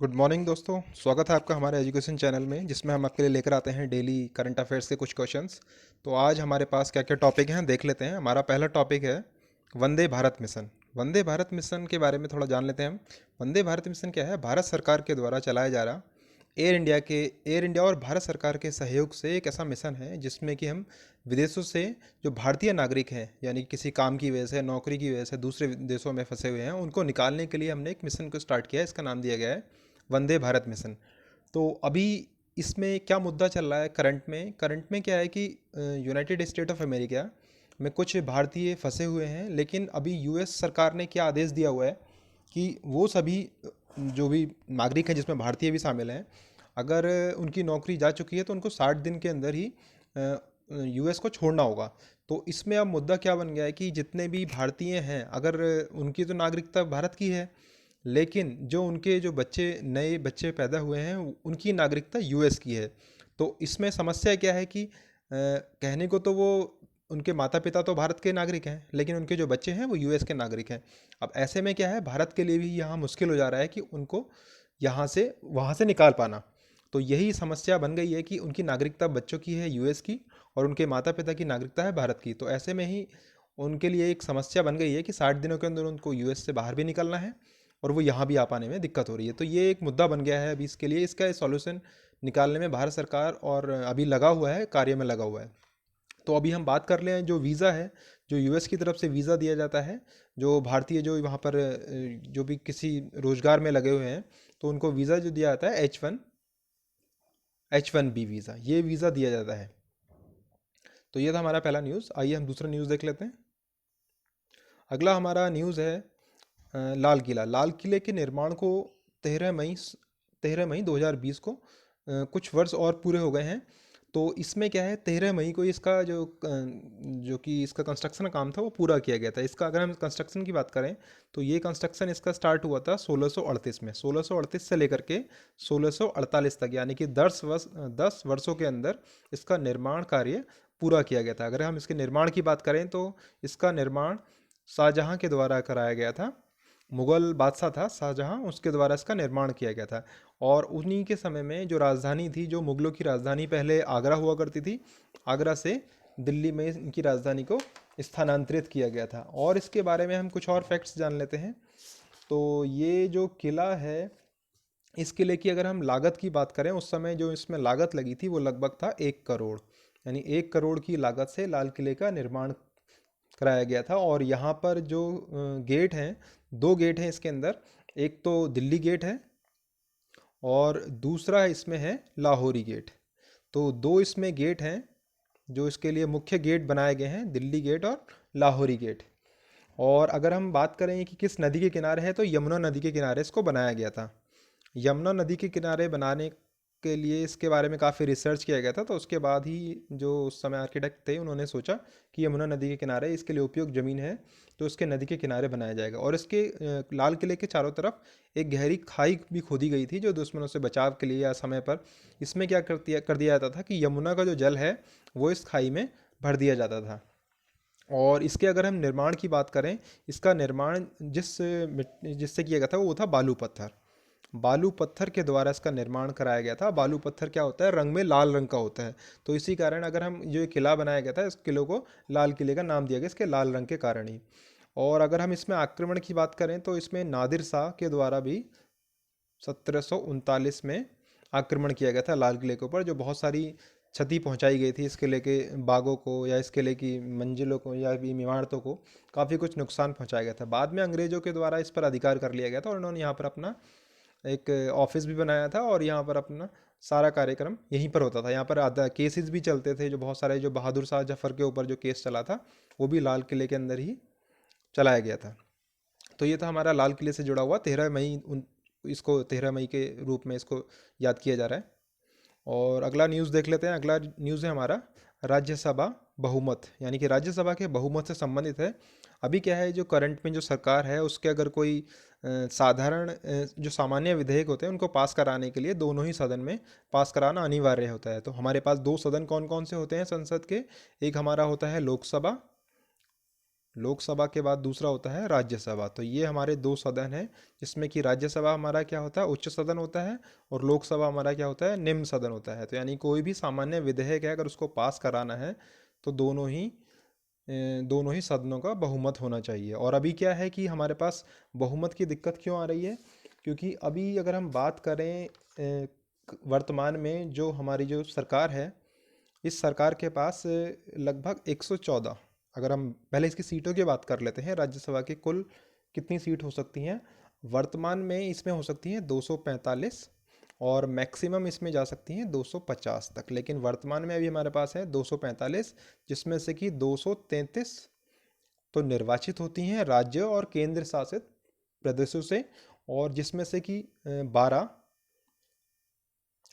Good morning दोस्तों। स्वागत है आपका हमारे एजुकेशन चैनल में, जिसमें हम आपके लिए लेकर आते हैं डेली करंट अफेयर्स के कुछ क्वेश्चंस। तो आज हमारे पास क्या क्या टॉपिक हैं देख लेते हैं। हमारा पहला टॉपिक है वंदे भारत मिशन। वंदे भारत मिशन के बारे में थोड़ा जान लेते हैं हम। वंदे भारत मिशन क्या है? भारत सरकार के द्वारा चलाया जा रहा एयर इंडिया और भारत सरकार के सहयोग से एक ऐसा मिशन है जिसमें कि हम विदेशों से जो भारतीय नागरिक हैं, यानी किसी काम की वजह से, नौकरी की वजह से दूसरे देशों में फंसे हुए हैं, उनको निकालने के लिए हमने एक मिशन को स्टार्ट किया है। इसका नाम दिया गया है वंदे भारत मिशन। तो अभी इसमें क्या मुद्दा चल रहा है करंट में क्या है कि यूनाइटेड स्टेट ऑफ अमेरिका में कुछ भारतीय फंसे हुए हैं, लेकिन अभी यूएस सरकार ने क्या आदेश दिया हुआ है कि वो सभी जो भी नागरिक हैं, जिसमें भारतीय भी शामिल हैं, अगर उनकी नौकरी जा चुकी है तो उनको 60 दिन के अंदर ही यूएस को छोड़ना होगा। तो इसमें अब मुद्दा क्या बन गया है कि जितने भी भारतीय हैं, अगर उनकी तो नागरिकता भारत की है, लेकिन जो उनके जो बच्चे नए बच्चे पैदा हुए हैं उनकी नागरिकता यूएस की है। तो इसमें समस्या क्या है कि कहने को तो वो उनके माता पिता तो भारत के नागरिक हैं, लेकिन उनके जो बच्चे हैं वो यूएस के नागरिक हैं। अब ऐसे में क्या है, भारत के लिए भी यहाँ मुश्किल हो जा रहा है कि उनको यहाँ से वहाँ से निकाल पाना। तो यही समस्या बन गई है कि उनकी नागरिकता बच्चों की है यूएस की, और उनके माता पिता की नागरिकता है भारत की। तो ऐसे में ही उनके लिए एक समस्या बन गई है कि 60 दिनों के अंदर उनको यूएस से बाहर भी निकलना है और वो यहाँ भी आ पाने में दिक्कत हो रही है। तो ये एक मुद्दा बन गया है अभी। इसके लिए इसका सॉल्यूशन निकालने में भारत सरकार और अभी लगा हुआ है, कार्य में लगा हुआ है। तो अभी हम बात कर लें जो वीज़ा है, जो यूएस की तरफ से वीज़ा दिया जाता है, जो भारतीय जो वहाँ पर जो भी किसी रोजगार में लगे हुए हैं, तो उनको वीज़ा जो दिया जाता है H1B वीज़ा, ये वीज़ा दिया जाता है। तो ये था हमारा पहला न्यूज़। आइए हम दूसरा न्यूज़ देख लेते हैं। अगला हमारा न्यूज़ है लाल किला। लाल किले के निर्माण को 13 मई 13 मई 2020 को कुछ वर्ष और पूरे हो गए हैं। तो इसमें क्या है, 13 मई को इसका जो कि इसका कंस्ट्रक्शन का काम था वो पूरा किया गया था। इसका अगर हम कंस्ट्रक्शन की बात करें तो ये कंस्ट्रक्शन इसका स्टार्ट हुआ था 1638 में। 1638 से लेकर के 1648 तक, यानी कि 10 वर्षों के अंदर इसका निर्माण कार्य पूरा किया गया था। अगर हम इसके निर्माण की बात करें तो इसका निर्माण शाहजहाँ के द्वारा कराया गया था। मुगल बादशाह था शाहजहाँ, उसके द्वारा इसका निर्माण किया गया था। और उन्हीं के समय में जो राजधानी थी, जो मुगलों की राजधानी पहले आगरा हुआ करती थी, आगरा से दिल्ली में इनकी राजधानी को स्थानांतरित किया गया था। और इसके बारे में हम कुछ और फैक्ट्स जान लेते हैं। तो ये जो किला है, इस किले की अगर हम लागत की बात करें, उस समय जो इसमें लागत लगी थी वो लगभग था 1 करोड़, यानी 1 करोड़ की लागत से लाल किले का निर्माण कराया गया था। और यहाँ पर जो गेट हैं, 2 गेट हैं इसके अंदर। एक तो दिल्ली गेट है और दूसरा इसमें है लाहौरी गेट। तो दो इसमें गेट हैं जो इसके लिए मुख्य गेट बनाए गए हैं, दिल्ली गेट और लाहौरी गेट। और अगर हम बात करें कि किस नदी के किनारे है, तो यमुना नदी के किनारे इसको बनाया गया था। यमुना नदी के किनारे बनाने के लिए इसके बारे में काफ़ी रिसर्च किया गया था। तो उसके बाद ही जो उस समय आर्किटेक्ट थे उन्होंने सोचा कि यमुना नदी के किनारे इसके लिए उपयुक्त ज़मीन है, तो उसके नदी के किनारे बनाया जाएगा। और इसके लाल किले के चारों तरफ एक गहरी खाई भी खोदी गई थी, जो दुश्मनों से बचाव के लिए या समय पर इसमें क्या कर दिया जाता था कि यमुना का जो जल है वो इस खाई में भर दिया जाता था। और इसके अगर हम निर्माण की बात करें, इसका निर्माण जिससे किया गया था वो था बालू पत्थर। बालू पत्थर के द्वारा इसका निर्माण कराया गया था। बालू पत्थर क्या होता है, रंग में लाल रंग का होता है। तो इसी कारण अगर हम जो ये किला बनाया गया था, इस किले को लाल किले का नाम दिया गया, इसके लाल रंग के कारण ही। और अगर हम इसमें आक्रमण की बात करें तो इसमें नादिर शाह के द्वारा भी 1739 में आक्रमण किया गया था लाल किले के ऊपर, जो बहुत सारी क्षति पहुंचाई गई थी इस किले के बागों को, या इस किले की मंजिलों को, या भी इमारतों को काफ़ी कुछ नुकसान पहुंचाया गया था। बाद में अंग्रेज़ों के द्वारा इस पर अधिकार कर लिया गया था और उन्होंने यहाँ पर अपना एक ऑफिस भी बनाया था, और यहाँ पर अपना सारा कार्यक्रम यहीं पर होता था। यहाँ पर आधा केसेस भी चलते थे, जो बहुत सारे जो बहादुर शाह जफर के ऊपर जो केस चला था वो भी लाल किले के अंदर ही चलाया गया था। तो ये था हमारा लाल किले से जुड़ा हुआ 13 मई। इसको 13 मई के रूप में इसको याद किया जा रहा है। और अगला न्यूज़ देख लेते हैं। अगला न्यूज़ है हमारा राज्यसभा बहुमत, यानी कि राज्यसभा के बहुमत से संबंधित है। अभी क्या है, जो करंट में जो सरकार है उसके अगर कोई साधारण जो सामान्य विधेयक होते हैं उनको पास कराने के लिए दोनों ही सदन में पास कराना अनिवार्य होता है। तो हमारे पास दो सदन कौन कौन से होते हैं संसद के? एक हमारा होता है लोकसभा, लोकसभा के बाद दूसरा होता है राज्यसभा। तो ये हमारे दो सदन हैं, जिसमें कि राज्यसभा हमारा क्या होता है, उच्च सदन होता है, और लोकसभा हमारा क्या होता है, निम्न सदन होता है। तो यानी कोई भी सामान्य विधेयक है, अगर उसको पास कराना है तो दोनों ही सदनों का बहुमत होना चाहिए। और अभी क्या है कि हमारे पास बहुमत की दिक्कत क्यों आ रही है, क्योंकि अभी अगर हम बात करें वर्तमान में जो हमारी जो सरकार है, इस सरकार के पास लगभग 114, अगर हम पहले इसकी सीटों की बात कर लेते हैं, राज्यसभा की कुल कितनी सीट हो सकती हैं। वर्तमान में इसमें हो सकती हैं 245, और मैक्सिमम इसमें जा सकती हैं 250 तक। लेकिन वर्तमान में अभी हमारे पास है 245, जिसमें से कि 233 तो निर्वाचित होती हैं राज्य और केंद्र शासित प्रदेशों से, और जिसमें से कि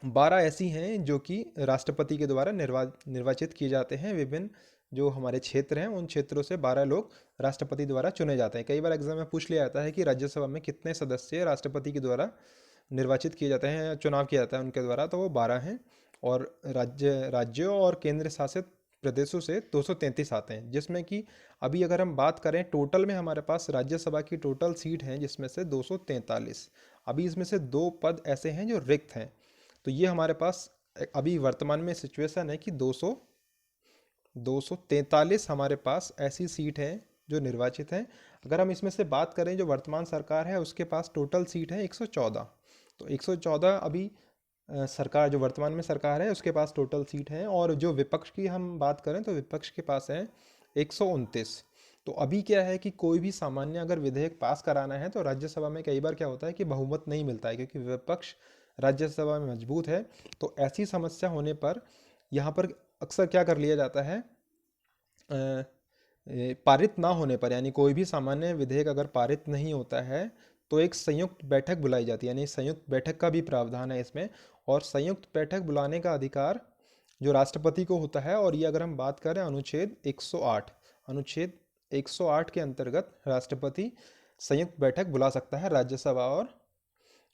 12 ऐसी हैं जो कि राष्ट्रपति के द्वारा निर्वाचित किए जाते हैं। विभिन्न जो हमारे क्षेत्र हैं, उन क्षेत्रों से 12 लोग राष्ट्रपति द्वारा चुने जाते हैं। कई बार एग्जाम में पूछ लिया जाता है कि राज्यसभा में कितने सदस्य राष्ट्रपति के द्वारा निर्वाचित किए जाते हैं या चुनाव किया जाता है उनके द्वारा, तो वो 12 हैं। और राज्यों और केंद्र शासित प्रदेशों से 233 आते हैं, जिसमें कि अभी अगर हम बात करें टोटल में, हमारे पास राज्यसभा की टोटल सीट हैं जिसमें से 243। अभी इसमें से 2 पद ऐसे हैं जो रिक्त हैं। तो ये हमारे पास अभी वर्तमान में सिचुएशन है कि 243 हमारे पास ऐसी सीट हैं जो निर्वाचित हैं। अगर हम इसमें से बात करें, जो वर्तमान सरकार है उसके पास टोटल सीट है 114। तो 114 अभी सरकार, जो वर्तमान में सरकार है उसके पास टोटल सीट है। और जो विपक्ष की हम बात करें तो विपक्ष के पास है 129। तो अभी क्या है कि कोई भी सामान्य अगर विधेयक पास कराना है तो राज्यसभा में कई बार क्या होता है कि बहुमत नहीं मिलता है, क्योंकि विपक्ष राज्यसभा में मजबूत है। तो ऐसी समस्या होने पर यहाँ पर अक्सर क्या कर लिया जाता है, पारित ना होने पर, यानी कोई भी सामान्य विधेयक अगर पारित नहीं होता है तो एक संयुक्त बैठक बुलाई जाती है, यानी संयुक्त बैठक का भी प्रावधान है इसमें। और संयुक्त बैठक बुलाने का अधिकार जो राष्ट्रपति को होता है, और ये अगर हम बात करें अनुच्छेद 108, अनुच्छेद 108 के अंतर्गत राष्ट्रपति संयुक्त बैठक बुला सकता है राज्यसभा और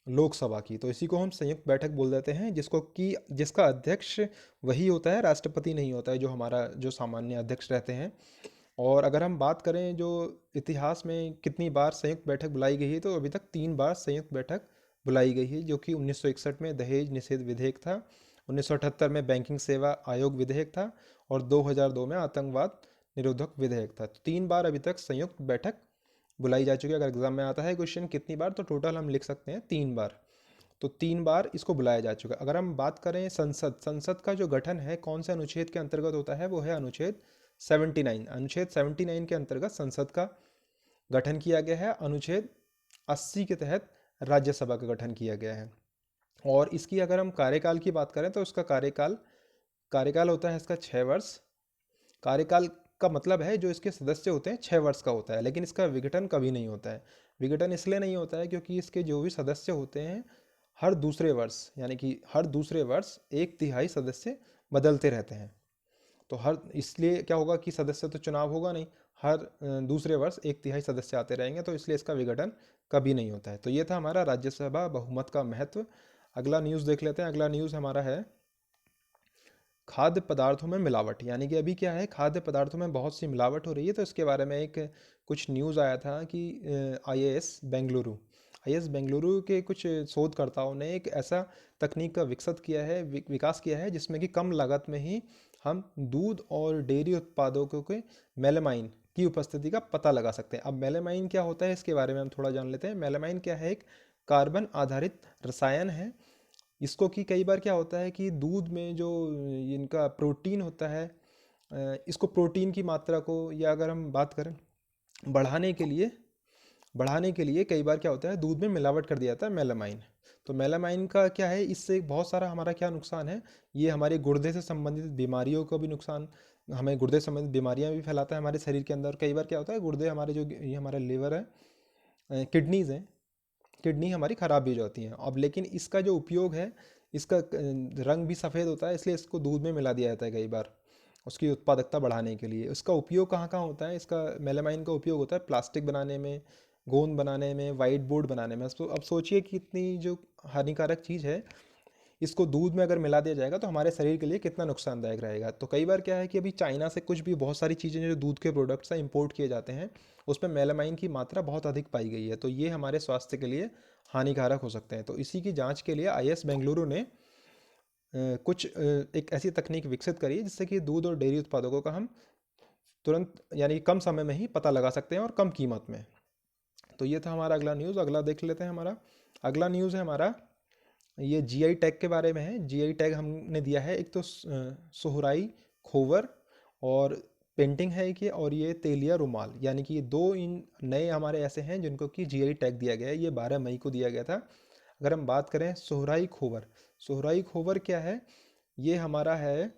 लोकसभा की। तो इसी को हम संयुक्त बैठक बोल देते हैं, जिसका अध्यक्ष वही होता है, राष्ट्रपति नहीं होता है, जो हमारा जो सामान्य अध्यक्ष रहते हैं। और अगर हम बात करें जो इतिहास में कितनी बार संयुक्त बैठक बुलाई गई है, तो अभी तक 3 बार संयुक्त बैठक बुलाई गई है, जो कि 1961 में दहेज निषेध विधेयक था, 1978 में बैंकिंग सेवा आयोग विधेयक था, और 2002 में आतंकवाद निरोधक विधेयक था। तो 3 बार अभी तक संयुक्त बैठक बुलाई जा चुकी है। अगर एग्जाम में आता है क्वेश्चन कितनी बार, तो टोटल हम लिख सकते हैं 3 बार। तो 3 बार इसको बुलाया जा चुका है। अगर हम बात करें संसद का जो गठन है कौन से अनुच्छेद के अंतर्गत होता है, वो है अनुच्छेद 79। अनुच्छेद 79 के अंतर्गत संसद का गठन किया गया है। अनुच्छेद 80 के तहत राज्यसभा का गठन किया गया है। और इसकी अगर हम कार्यकाल की बात करें तो उसका कार्यकाल होता है इसका 6 वर्ष। कार्यकाल का मतलब है जो इसके सदस्य होते हैं 6 वर्ष का होता है, लेकिन इसका विघटन कभी नहीं होता है। विघटन इसलिए नहीं होता है क्योंकि इसके जो भी सदस्य होते हैं हर दूसरे वर्ष, यानी कि हर दूसरे वर्ष 1/3 सदस्य बदलते रहते हैं। तो हर इसलिए क्या होगा कि सदस्य तो चुनाव होगा नहीं, हर दूसरे वर्ष 1/3 सदस्य आते रहेंगे, तो इसलिए इसका विघटन कभी नहीं होता है। तो ये था हमारा राज्यसभा बहुमत का महत्व। अगला न्यूज़ देख लेते हैं। अगला न्यूज़ हमारा है खाद्य पदार्थों में मिलावट। यानी कि अभी क्या है, खाद्य पदार्थों में बहुत सी मिलावट हो रही है। तो इसके बारे में एक कुछ न्यूज़ आया था कि आईएएस बेंगलुरु के कुछ शोधकर्ताओं ने एक ऐसा तकनीक का विकास किया है जिसमें कि कम लागत में ही हम दूध और डेयरी उत्पादों के मेलामाइन की उपस्थिति का पता लगा सकते हैं। अब मेलामाइन क्या होता है इसके बारे में हम थोड़ा जान लेते हैं। मेलामाइन क्या है, एक कार्बन आधारित रसायन है। इसको कि कई बार क्या होता है कि दूध में जो इनका प्रोटीन होता है, इसको प्रोटीन की मात्रा को, या अगर हम बात करें बढ़ाने के लिए कई बार क्या होता है दूध में मिलावट कर दिया जाता है मेलामाइन। तो मेलामाइन का क्या है, इससे बहुत सारा हमारा क्या नुकसान है, ये हमारे गुर्दे से संबंधित बीमारियों का भी नुकसान, हमें गुर्दे संबंधित बीमारियां भी फैलाता है हमारे शरीर के अंदर। कई बार क्या होता है गुर्दे हमारे जो ये हमारा लीवर है, किडनीज हैं, किडनी हमारी ख़राब भी हो जाती हैं। अब लेकिन इसका जो उपयोग है, इसका रंग भी सफ़ेद होता है, इसलिए इसको दूध में मिला दिया जाता है कई बार उसकी उत्पादकता बढ़ाने के लिए। इसका उपयोग कहाँ कहाँ होता है, इसका मेलामाइन का उपयोग होता है प्लास्टिक बनाने में, गोंद बनाने में, वाइट बोर्ड बनाने में। अब सोचिए कि इतनी जो हानिकारक चीज़ है, इसको दूध में अगर मिला दिया जाएगा तो हमारे शरीर के लिए कितना नुकसानदायक रहेगा। तो कई बार क्या है कि अभी चाइना से कुछ भी बहुत सारी चीज़ें जो दूध के प्रोडक्ट्स हैं इंपोर्ट किए जाते हैं, उसमें मेलामाइन की मात्रा बहुत अधिक पाई गई है, तो ये हमारे स्वास्थ्य के लिए हानिकारक हो सकते हैं। तो इसी की जांच के लिए आईएएस बेंगलुरु ने एक ऐसी तकनीक विकसित करी है जिससे कि दूध और डेयरी उत्पादकों का हम तुरंत यानी कम समय में ही पता लगा सकते हैं और कम कीमत में। तो ये था हमारा अगला न्यूज़। अगला देख लेते हैं। हमारा अगला न्यूज़ है हमारा ये जीआई टैग के बारे में है। जीआई टैग हमने दिया है, एक तो सोहराई खोवर और पेंटिंग है एक ये, और ये तेलिया रुमाल, यानी कि ये दो इन नए हमारे ऐसे हैं जिनको कि जीआई टैग दिया गया है। ये 12 मई को दिया गया था। अगर हम बात करें सोहराई खोवर, सोहराई खोवर क्या है, ये हमारा है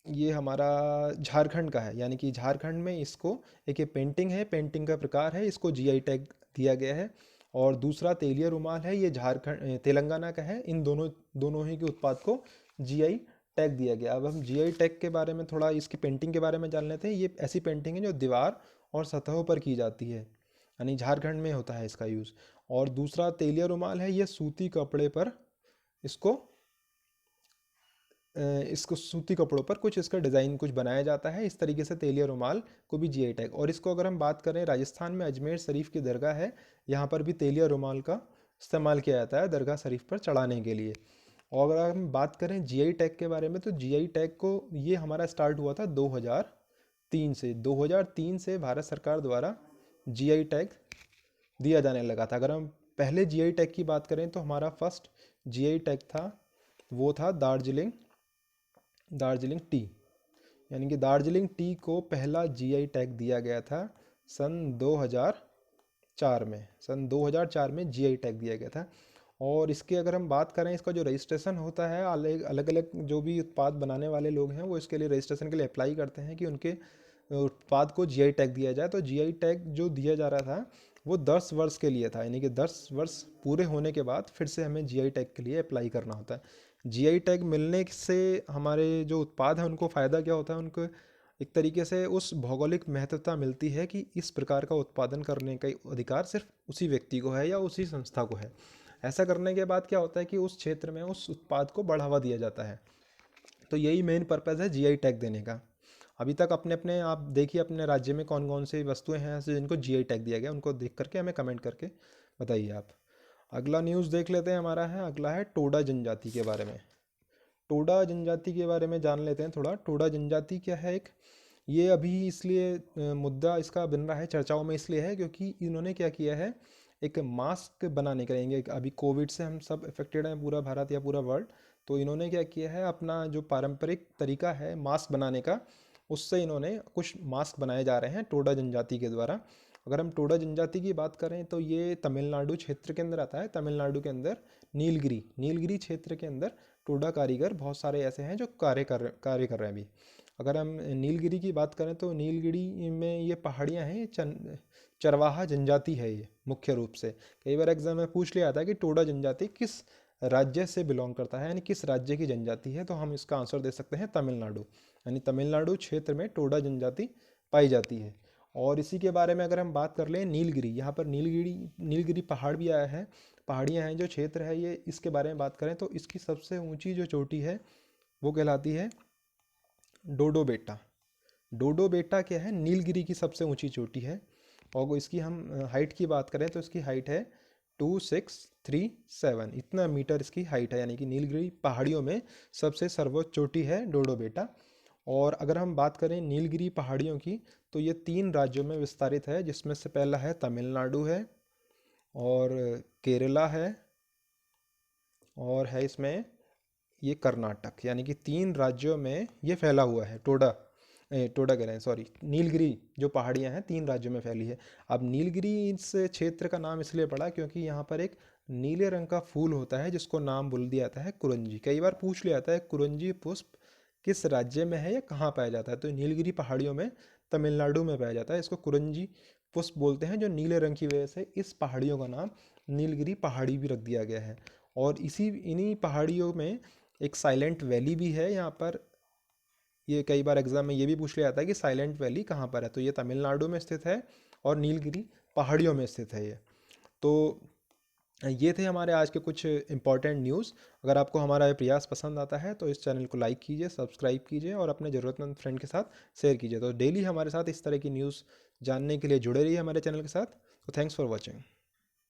ये हमारा झारखंड का है, यानी कि झारखंड में इसको एक ये पेंटिंग है, पेंटिंग का प्रकार है, इसको जीआई टैग दिया गया है। और दूसरा तेलिया रुमाल है, ये झारखंड तेलंगाना का है। इन दोनों दोनों ही के उत्पाद को जीआई टैग दिया गया। अब हम जीआई टैग के बारे में थोड़ा इसकी पेंटिंग के बारे में जान लेते हैं। ये ऐसी पेंटिंग है जो दीवार और सतहों पर की जाती है, यानी झारखंड में होता है इसका यूज़। और दूसरा तेलिया रुमाल है, ये सूती कपड़े पर इसको इसको सूती कपड़ों पर कुछ इसका डिज़ाइन कुछ बनाया जाता है। इस तरीके से तेलिया रुमाल को भी जीआई टैग। और इसको अगर हम बात करें, राजस्थान में अजमेर शरीफ की दरगाह है, यहाँ पर भी तेलिया रुमाल का इस्तेमाल किया जाता है दरगाह शरीफ पर चढ़ाने के लिए। और अगर हम बात करें जीआई टैग के बारे में, तो जीआई टैग को ये हमारा स्टार्ट हुआ था 2003 से। 2003 से भारत सरकार द्वारा जीआई टैग दिया जाने लगा था। अगर हम पहले जीआई टैग की बात करें तो हमारा फर्स्ट जीआई टैग था, वो था दार्जिलिंग दार्जिलिंग टी, यानी कि दार्जिलिंग टी को पहला जीआई टैग दिया गया था सन 2004 में। सन 2004 में जीआई टैग दिया गया था। और इसके अगर हम बात करें, इसका जो रजिस्ट्रेशन होता है, अलग अलग जो भी उत्पाद बनाने वाले लोग हैं वो इसके लिए रजिस्ट्रेशन के लिए अप्लाई करते हैं कि उनके उत्पाद को जीआई टैग दिया जाए। तो जीआई टैग जो दिया जा रहा था वो 10 वर्ष के लिए था, यानी कि 10 वर्ष पूरे होने के बाद फिर से हमें जीआई टैग के लिए अप्लाई करना होता है। जीआई टैग मिलने से हमारे जो उत्पाद हैं उनको फ़ायदा क्या होता है, उनको एक तरीके से उस भौगोलिक महत्वता मिलती है कि इस प्रकार का उत्पादन करने का अधिकार सिर्फ उसी व्यक्ति को है या उसी संस्था को है। ऐसा करने के बाद क्या होता है कि उस क्षेत्र में उस उत्पाद को बढ़ावा दिया जाता है। तो यही मेन पर्पज़ है जीआई टैग देने का। अभी तक अपने अपने आप देखिए अपने राज्य में कौन कौन सी वस्तुएं हैं ऐसे जिनको जीआई टैग दिया गया, उनको देख करके हमें कमेंट करके बताइए आप। अगला न्यूज़ देख लेते हैं। हमारा है अगला है टोडा जनजाति के बारे में। टोडा जनजाति के बारे में जान लेते हैं थोड़ा। टोडा जनजाति क्या है, एक ये अभी इसलिए मुद्दा इसका बन रहा है, चर्चाओं में इसलिए है क्योंकि इन्होंने क्या किया है, एक मास्क बनाने करेंगे। अभी कोविड से हम सब इफेक्टेड हैं, पूरा भारत या पूरा वर्ल्ड। तो इन्होंने क्या किया है, अपना जो पारंपरिक तरीका है मास्क बनाने का, उससे इन्होंने कुछ मास्क बनाए जा रहे हैं टोडा जनजाति के द्वारा। अगर हम टोडा जनजाति की बात करें तो ये तमिलनाडु क्षेत्र के अंदर आता है। तमिलनाडु के अंदर नीलगिरी क्षेत्र के अंदर टोडा कारीगर बहुत सारे ऐसे हैं जो कार्य कर रहे हैं अभी। अगर हम नीलगिरी की बात करें तो नीलगिरी में ये पहाड़ियाँ हैं, ये चरवाहा जनजाति है ये मुख्य रूप से। कई बार एग्जाम में पूछ लिया था कि टोडा जनजाति किस राज्य से बिलोंग करता है, यानी किस राज्य की जनजाति है, तो हम इसका आंसर दे सकते हैं तमिलनाडु। यानी तमिलनाडु क्षेत्र में टोडा जनजाति पाई जाती है। और इसी के बारे में अगर हम बात कर लें, नीलगिरी, यहाँ पर नीलगिरी पहाड़ भी आया है, पहाड़ियाँ हैं जो क्षेत्र है ये। इसके बारे में बात करें तो इसकी सबसे ऊंची जो चोटी है वो कहलाती है डोडो बेटा। डोडो बेटा क्या है, नीलगिरी की सबसे ऊंची चोटी है। और इसकी हम हाइट की बात करें तो इसकी हाइट है 2637, इतना मीटर इसकी हाइट है। यानी कि नीलगिरी पहाड़ियों में सबसे सर्वोच्च चोटी है डोडो बेटा। और अगर हम बात करें नीलगिरी पहाड़ियों की तो ये 3 राज्यों में विस्तारित है, जिसमें से पहला है तमिलनाडु है, और केरला है, और है इसमें ये कर्नाटक। यानी कि 3 राज्यों में ये फैला हुआ है। टोडा कह रहे हैं, सॉरी, नीलगिरी जो पहाड़ियाँ हैं 3 राज्यों में फैली है। अब नीलगिरी इस क्षेत्र का नाम इसलिए पड़ा क्योंकि यहाँ पर एक नीले रंग का फूल होता है जिसको नाम बोल दिया जाता है कुरंजी। कई बार पूछ लिया जाता है कुरंजी पुष्प किस राज्य में है या कहाँ पाया जाता है, तो नीलगिरी पहाड़ियों में तमिलनाडु में पाया जाता है। इसको कुरंजी पुष्प बोलते हैं, जो नीले रंग की वजह से इस पहाड़ियों का नाम नीलगिरी पहाड़ी भी रख दिया गया है। और इन्हीं पहाड़ियों में एक साइलेंट वैली भी है यहाँ पर। ये कई बार एग्जाम में ये भी पूछ लिया जाता है कि साइलेंट वैली कहाँ पर है, तो ये तमिलनाडु में स्थित है और नीलगिरी पहाड़ियों में स्थित है ये। तो ये थे हमारे आज के कुछ इंपॉर्टेंट न्यूज़। अगर आपको हमारा ये प्रयास पसंद आता है तो इस चैनल को लाइक कीजिए, सब्सक्राइब कीजिए और अपने ज़रूरतमंद फ्रेंड के साथ शेयर कीजिए। तो डेली हमारे साथ इस तरह की न्यूज़ जानने के लिए जुड़े रहिए हमारे चैनल के साथ। तो थैंक्स फॉर वॉचिंग।